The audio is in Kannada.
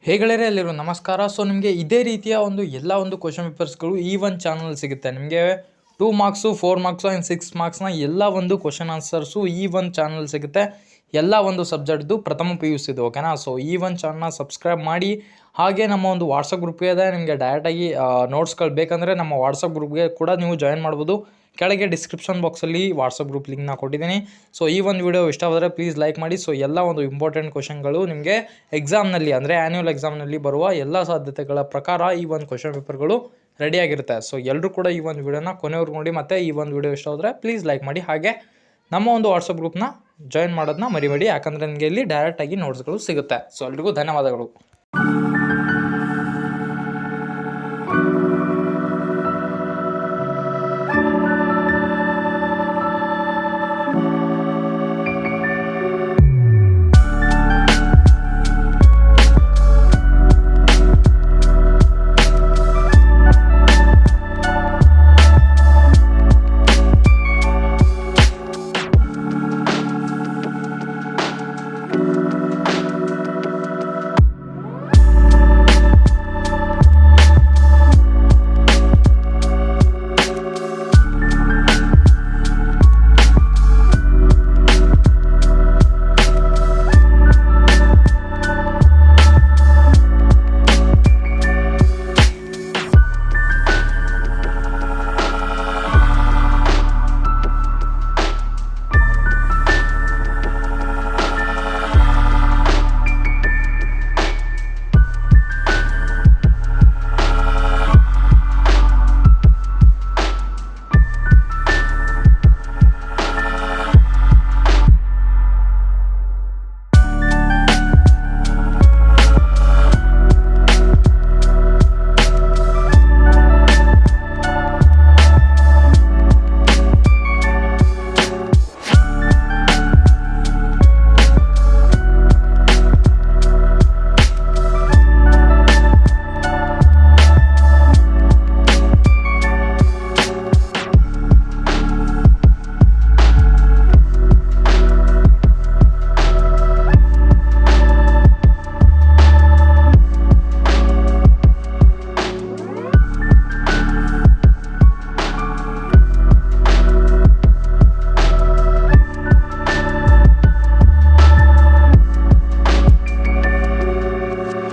ಹೇ ಗೆಳೆಯರೇ, ಎಲ್ಲರಿಗೂ ನಮಸ್ಕಾರ. ಸೊ ನಿಮಗೆ ಇದೇ ರೀತಿಯ ಎಲ್ಲ ಕ್ವಶನ್ ಪೇಪರ್ಸ್ಗಳು ಈ ಒಂದು ಚಾನಲ್ ಸಿಗುತ್ತೆ. ನಿಮಗೆ 2 ಮಾರ್ಕ್ಸು 4 ಮಾರ್ಕ್ಸು ಆ್ಯಂಡ್ 6 ಮಾರ್ಕ್ಸ್ನ ಎಲ್ಲ ಕ್ವಶನ್ ಆನ್ಸರ್ಸು ಈ ಒಂದು ಚಾನಲ್ ಸಿಗುತ್ತೆ. ಎಲ್ಲ ಸಬ್ಜೆಕ್ಟ್ದು ಪ್ರಥಮ PUC ಇದು, ಓಕೆನಾ. ಸೊ ಈ ಒಂದು ಚಾನಲ್ನ ಸಬ್ಸ್ಕ್ರೈಬ್ ಮಾಡಿ. ಹಾಗೆ ನಮ್ಮ ವಾಟ್ಸಪ್ ಗ್ರೂಪ್ಗೆ ಇದೆ, ನಿಮಗೆ ಡೈರೆಕ್ಟಾಗಿ ನೋಟ್ಸ್ಗಳು ಬೇಕಂದರೆ ನಮ್ಮ ವಾಟ್ಸಪ್ ಗ್ರೂಪ್ಗೆ ಕೂಡ ನೀವು ಜಾಯಿನ್ ಮಾಡ್ಬೋದು. ಕೆಳಗೆ ಡಿಸ್ಕ್ರಿಪ್ಷನ್ ಬಾಕ್ಸಲ್ಲಿ ವಾಟ್ಸಪ್ ಗ್ರೂಪ್ ಲಿಂಕ್ನ ಕೊಟ್ಟಿದ್ದೀನಿ. ಸೊ ಈ ಒಂದು ವಿಡಿಯೋ ಇಷ್ಟವಾದರೆ ಪ್ಲೀಸ್ ಲೈಕ್ ಮಾಡಿ. ಸೊ ಎಲ್ಲ ಇಂಪಾರ್ಟೆಂಟ್ ಕ್ವಶನ್ಗಳು ನಿಮಗೆ ಎಕ್ಸಾಮ್ನಲ್ಲಿ ಅಂದರೆ ಆ್ಯನ್ಯುವಲ್ ಎಕ್ಸಾಮ್ನಲ್ಲಿ ಬರುವ ಎಲ್ಲ ಸಾಧ್ಯತೆಗಳ ಪ್ರಕಾರ ಈ ಒಂದು ಕ್ವಶನ್ ಪೇಪರ್ಗಳು ರೆಡಿಯಾಗಿರುತ್ತೆ. ಸೊ ಎಲ್ಲರೂ ಕೂಡ ಈ ಒಂದು ವಿಡಿಯೋನ ಕೊನೆವರೆಗೂ ನೋಡಿ. ಮತ್ತು ಈ ಒಂದು ವಿಡಿಯೋ ಇಷ್ಟ ಆದರೆ ಪ್ಲೀಸ್ ಲೈಕ್ ಮಾಡಿ. ಹಾಗೆ ನಮ್ಮ ವಾಟ್ಸಪ್ ಗ್ರೂಪ್ನ ಜಾಯಿನ್ ಮಾಡೋದನ್ನ ಮರಿಬೇಡಿ, ಯಾಕಂದರೆ ನಿಮಗೆ ಇಲ್ಲಿ ಡೈರೆಕ್ಟಾಗಿ ನೋಟ್ಸ್ಗಳು ಸಿಗುತ್ತೆ. ಸೊ ಎಲ್ರಿಗೂ ಧನ್ಯವಾದಗಳು.